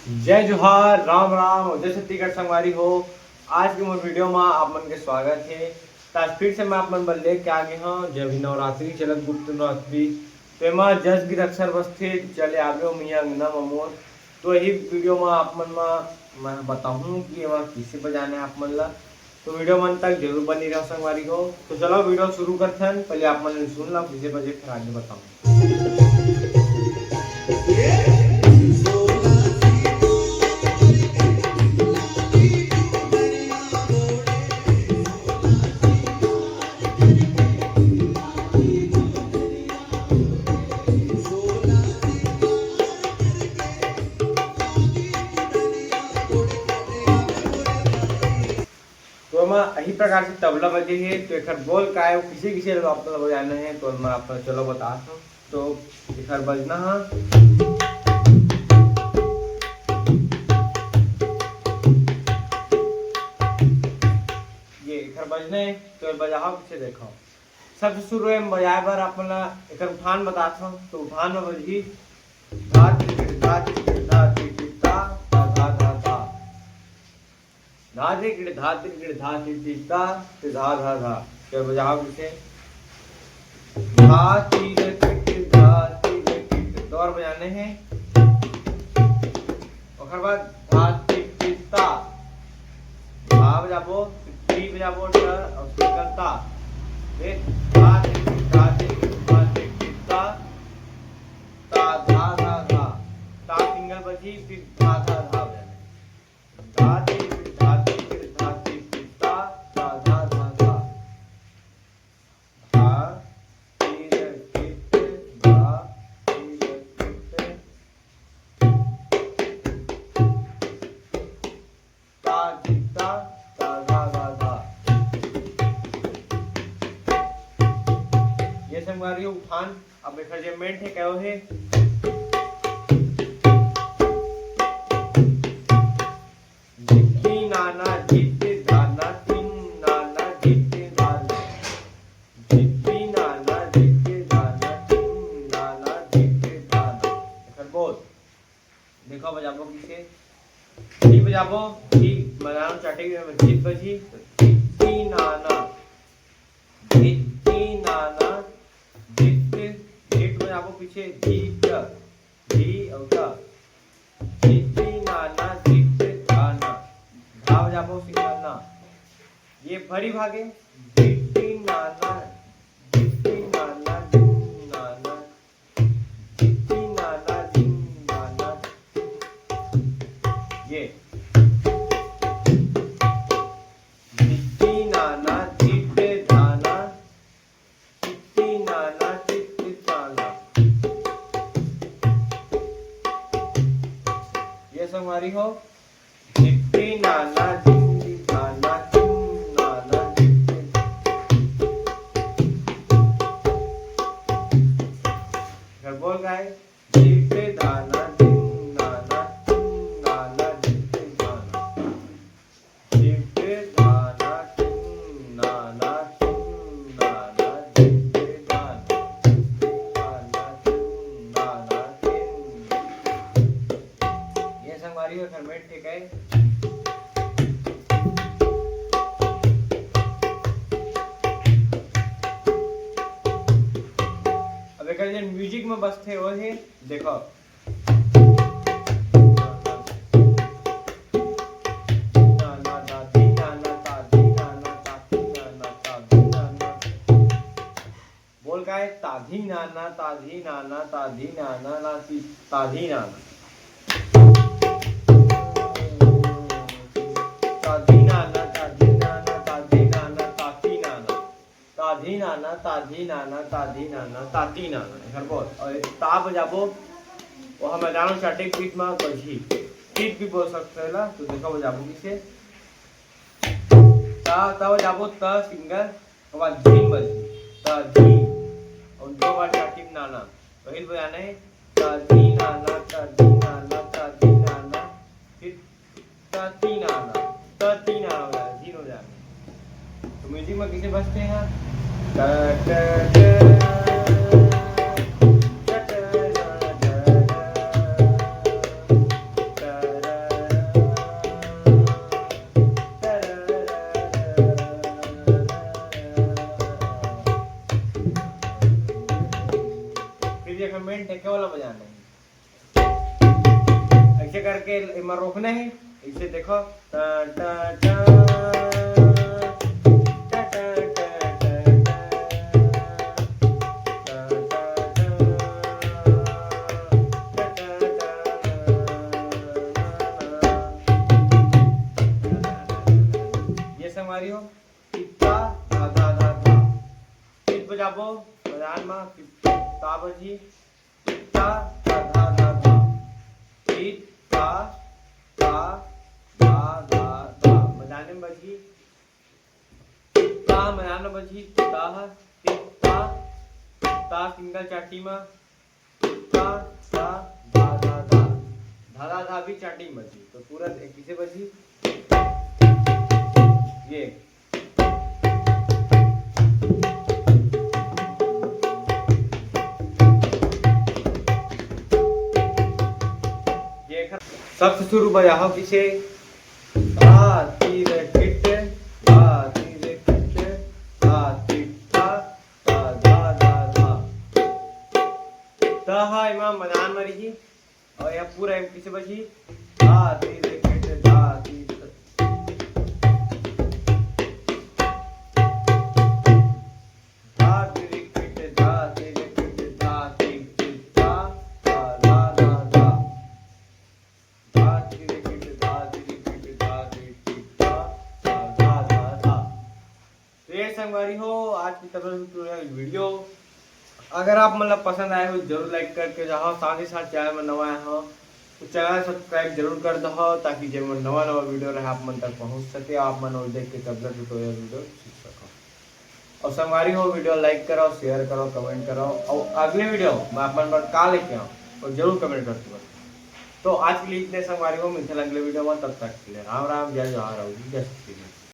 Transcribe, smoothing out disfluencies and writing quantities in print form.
जय जोहार, राम राम और जय छत्तीसगढ़ संगवारी हो। आज के मोर वीडियो में आप मन के स्वागत है। आज फिर से मैं आप मन बर लेके आ गए हूँ। जब भी नवरात्रि चलत गुप्त नवरात्रि तो एमा जस गिर अक्षर बसथे चले आगे हो मियाँ अंगना ममोर। तो यही वीडियो में आप मन में मैं बताऊँ कि एमा किसे बजाना है आप मन ला। तो वीडियो मन तक जरूर बनी रहो संगवारी हो। तो चलो वीडियो शुरू करते हैं। पहले आप मन सुन लो किसे बजे फिर आगे बताऊँ। तो मैं यही प्रकार से तबला बजे है। तो एक बोल का है किसी किसी आप बजाना है तो मैं आप चलो बताता हूँ। तो एक बजना है ये एक बजने तो बजाओ किसे देखो। सबसे शुरू में बजाए बार अपना एक उठान बताता हूँ। तो उठान में बजी धा टिट धा टिट धा टिट धा धा धा धा धा धा टिट धा टिट धा टिट धा ते धा धा धा। तो बजाओ किसे धा टिट टिट धा टिट टिट दौर बजाने हैं। और बाद धा टिट टिट ता धा बजाबो टी बजाबो ट और फिर ता एक धा टिट धा टिट धा टिट ता ता धा धा धा ता सिंगल बजी फिर धा धा धा बजाने धा टिट धा टिट धा टिट ता ता धा धा धा धा टिट टिट धा टिट टिट ता टिटा ता धा धा धा। ये संगवारी उठान। अब एक मेंट है क्या है जित्ती नाना जित्ते दाना तीन नाना जित्ते दाना जित्ती नाना जित्ते दाना तीन नाना जित्ते दाना। एक बोल देखो बजाबो किसे टी बजाबो टी बजाना चाटे जीत बजी जित्ती नाना जित्ती नाना जित जित बजाबो पीछे जीत जी और ता जित्ती नाना जित धाना धा बजाबो सिंगल ना। ये फरी भागे जित्ती नाना जित्ती नाना जिन नाना जित्ती नाना जिन नाना। ये जित्ती नाना जित धाना जित्ती नाना जित धाना। ये संगवारी हो जित्ती नाना जित्ती धाना जिन नाना जित्ती। घर बोल गाए जित्ते धाना जिन नाना जिन नाना जित्ते धाना जित्ते धाना जिन नाना जिन नाना जित्ते धाना धाना जिन नाना जिन। ये संगवारी हो घर में ठीक है। अब एक म्यूजिक में बसते हो है देखो नाना दादी नाना तादी नाना ताती नाना तादी नाना बोल का है ताधी नाना ताधी नाना ताधी नाना नाती ताधी नाना ताधी नाना ताधी नाना ताधी नाना ताती नाना ताधी नाना ताधी नाना ताधी नाना ताती नाना। घर बोल और ता बजाबो वो हम जानो चाटे पीठ में बजी पीठ भी बोल सकते हैं ला। तो देखो बजाबो किसे ता ता बजाबो त सिंगल और बाद धीन बजी ता धी और दो बार चाटी में नाना वही बजाना है ता धी नाना ता धी नाना ता धी नाना फिर ता ती नाना ता ती नाना हो जाए धीन हो जाए। तो म्यूजिक में किसे बजते हैं ता ता ता ता ता ता ता ता ऐसे करके इमा रोकना है। इसे देखो टा टा टा हमारी हो ता धा धा धा धा फिर बजाबो बजान में ता बजी ता धा धा धा धा फिर ता ता धा धा धा बजाने में बजी ता बजाने बजी ता सिंगल चाटी में ता ता धा धा धा धा धा धा भी चाटी में बजी तो पूरा एक किसे बजी ये सबसे शुरू बजाओ किसे आ तीर किट आ तीर किट आ तिट्टा ता धा धा धा ता हा इमाम बजान मरी और यह पूरा एम किसे बजी आ तीर किट धा तीर संगवारी हो आज की तरफ वीडियो अगर आप मतलब पसंद आए हो जरूर लाइक करके जाओ, साथ ही साथ चैनल में नवा आए हो तो चैनल सब्सक्राइब जरूर कर दो ताकि जब नवा नवा वीडियो रहे आप मन तक पहुंच सके, आप मन और देख के तबला ट्यूटोरियल वीडियो सीख सको। और संगवारी हो वीडियो लाइक करो, शेयर करो, कमेंट करो और अगले वीडियो मैं अपन पर का लेके आऊँ और जरूर कमेंट करते हो। तो आज के लिए इतने संगवारी हो, मिलते अगले वीडियो में, तब तक के लिए राम राम, जय जवाहर, जय श्री कृष्ण।